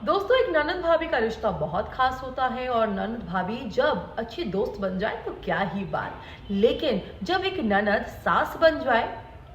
दोस्तों, एक ननद भाभी का रिश्ता बहुत खास होता है और ननद भाभी जब अच्छी दोस्त बन जाए तो क्या ही बात। लेकिन जब एक ननद सास बन जाए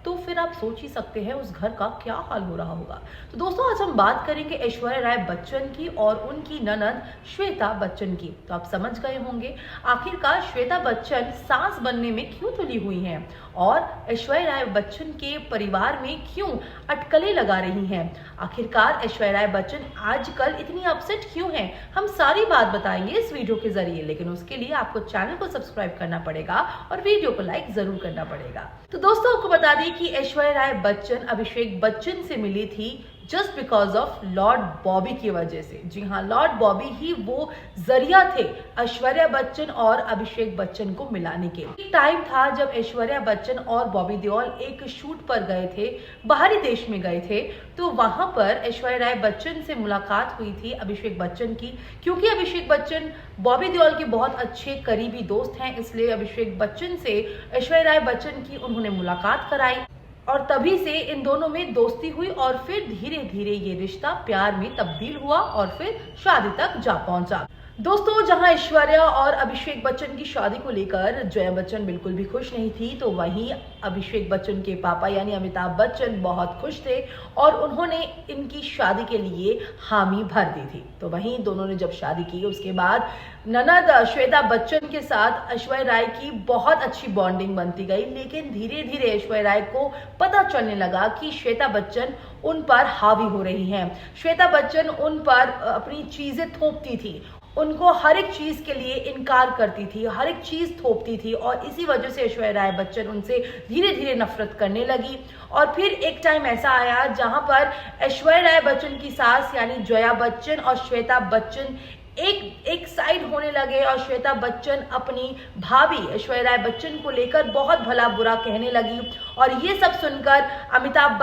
तो फिर आप सोच ही सकते हैं उस घर का क्या हाल हो रहा होगा। तो दोस्तों, आज हम बात करेंगे ऐश्वर्या राय बच्चन की और उनकी ननद श्वेता बच्चन की। तो आप समझ गए होंगे आखिरकार श्वेता बच्चन सास बनने में क्यों तुली हुई हैं और ऐश्वर्या राय बच्चन के परिवार में क्यों अटकलें लगा रही हैं। आखिरकार ऐश्वर्या राय बच्चन आजकल इतनी अपसेट क्यों हैं, हम सारी बात बताएंगे इस वीडियो के जरिए। लेकिन उसके लिए आपको चैनल को सब्सक्राइब करना पड़ेगा और वीडियो को लाइक जरूर करना पड़ेगा। तो दोस्तों, आपको बता दें कि ऐश्वर्या राय बच्चन अभिषेक बच्चन से मिली थी just because of Lord Bobby की वजह से। जी हाँ, लॉर्ड बॉबी ही वो जरिया थे ऐश्वर्या बच्चन और अभिषेक बच्चन को मिलाने के। एक टाइम था जब ऐश्वर्या बच्चन और बॉबी देओल एक शूट पर गए थे, बाहरी देश में गए थे। तो वहां पर ऐश्वर्या राय बच्चन से मुलाकात हुई थी अभिषेक बच्चन की। क्योंकि अभिषेक बच्चन बॉबी देओल के बहुत अच्छे करीबी दोस्त हैं, इसलिए अभिषेक बच्चन से ऐश्वर्या राय बच्चन की उन्होंने मुलाकात कराई और तभी से इन दोनों में दोस्ती हुई और फिर धीरे धीरे ये रिश्ता प्यार में तब्दील हुआ और फिर शादी तक जा पहुंचा। दोस्तों, जहां ऐश्वर्या और अभिषेक बच्चन की शादी को लेकर जया बच्चन बिल्कुल भी खुश नहीं थी, तो वहीं अभिषेक बच्चन के पापा यानी अमिताभ बच्चन बहुत खुश थे और उन्होंने इनकी शादी के लिए हामी भर दी थी। तो वहीं दोनों ने जब शादी की उसके बाद ननद श्वेता बच्चन के साथ ऐश्वर्या राय की बहुत अच्छी बॉन्डिंग बनती गई। लेकिन धीरे धीरे ऐश्वर्या राय को पता चलने लगा कि श्वेता बच्चन उन पर हावी हो रही हैं। श्वेता बच्चन उन पर अपनी चीजें थोपती थी, उनको हर एक चीज के लिए इनकार करती थी, हर एक चीज थोपती थी और इसी वजह से ऐश्वर्या राय बच्चन उनसे धीरे धीरे नफरत करने लगी। और फिर एक टाइम ऐसा आया जहां पर ऐश्वर्या राय बच्चन की सास यानी जया बच्चन और श्वेता बच्चन एक साइड होने लगे और श्वेता बच्चन अपनी भाभी ऐश्वर्या राय बच्चन को लेकर बहुत भला बुरा कहने लगी। और ये सब सुनकर अमिताभ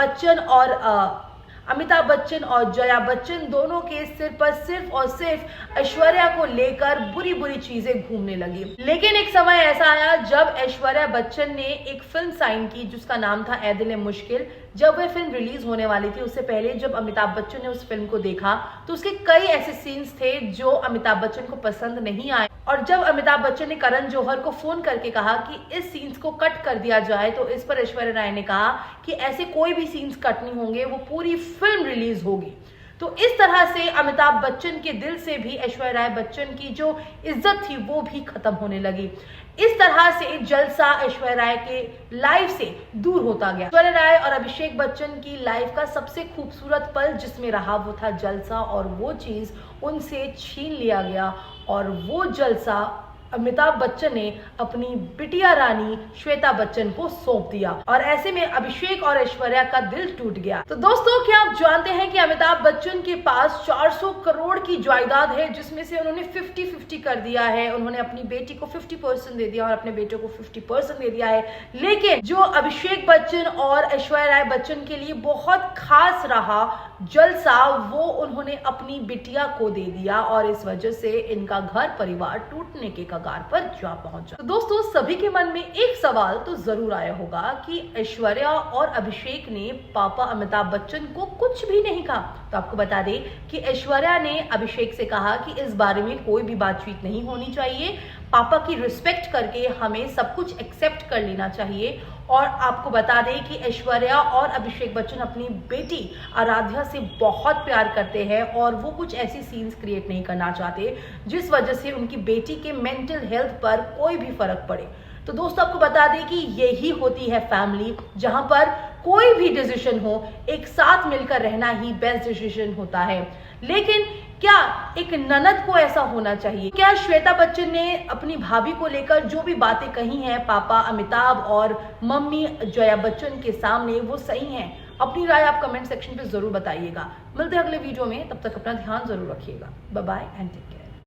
बच्चन और जया बच्चन दोनों के सिर पर सिर्फ और सिर्फ ऐश्वर्या को लेकर बुरी बुरी चीजें घूमने लगी। लेकिन एक समय ऐसा आया जब ऐश्वर्या बच्चन ने एक फिल्म साइन की जिसका नाम था ऐ दिल मुश्किल। जब वह फिल्म रिलीज होने वाली थी उससे पहले जब अमिताभ बच्चन ने उस फिल्म को देखा तो उसके कई ऐसे सीन्स थे जो अमिताभ बच्चन को पसंद नहीं आए। और जब अमिताभ बच्चन ने करण जौहर को फोन करके कहा कि इस सीन्स को कट कर दिया जाए, तो इस पर ऐश्वर्या राय ने कहा कि ऐसे कोई भी सीन्स कट नहीं होंगे, वो पूरी फिल्म रिलीज होगी। तो इस तरह से अमिताभ बच्चन के दिल से भी ऐश्वर्या राय बच्चन की जो इज्जत थी वो भी खत्म होने लगी। इस तरह से जलसा ऐश्वर्या राय के लाइफ से दूर होता गया। ऐश्वर्या राय और अभिषेक बच्चन की लाइफ का सबसे खूबसूरत पल जिसमें रहा वो था जलसा, और वो चीज उनसे छीन लिया गया और वो जलसा अमिताभ बच्चन ने अपनी बिटिया रानी श्वेता बच्चन को सौंप दिया और ऐसे में अभिषेक और ऐश्वर्या का दिल टूट गया। तो दोस्तों, क्या आप जानते हैं कि अमिताभ बच्चन के पास 400 करोड़ की जायदाद है जिसमें से उन्होंने 50-50 कर दिया है। उन्होंने अपनी बेटी को 50% दे दिया और अपने बेटे को 50% दे दिया है। लेकिन जो अभिषेक बच्चन और ऐश्वर्या राय बच्चन के लिए बहुत खास रहा जलसा, वो उन्होंने अपनी बिटिया को दे दिया और इस वजह से इनका घर परिवार टूटने के कगार पर जा पहुंचा। तो दोस्तों, सभी के मन में एक सवाल तो जरूर आया होगा कि ऐश्वर्या और अभिषेक ने पापा अमिताभ बच्चन को कुछ भी नहीं कहा। तो आपको बता दें कि ऐश्वर्या ने अभिषेक से कहा कि इस बारे में कोई भी बातचीत नहीं होनी चाहिए, पापा की रिस्पेक्ट करके हमें सब कुछ एक्सेप्ट कर लेना चाहिए। और आपको बता दें कि ऐश्वर्या और अभिषेक बच्चन अपनी बेटी आराध्या से बहुत प्यार करते हैं और वो कुछ ऐसी सीन्स क्रिएट नहीं करना चाहते जिस वजह से उनकी बेटी के मेंटल हेल्थ पर कोई भी फर्क पड़े। तो दोस्तों, आपको बता दें कि यही होती है फैमिली, जहां पर कोई भी डिसीजन हो एक साथ मिलकर रहना ही बेस्ट डिसीजन होता है। लेकिन क्या एक ननद को ऐसा होना चाहिए? क्या श्वेता बच्चन ने अपनी भाभी को लेकर जो भी बातें कही हैं पापा अमिताभ और मम्मी जया बच्चन के सामने, वो सही हैं? अपनी राय आप कमेंट सेक्शन पे जरूर बताइएगा। मिलते हैं अगले वीडियो में, तब तक अपना ध्यान जरूर रखिएगा। Bye bye and take care.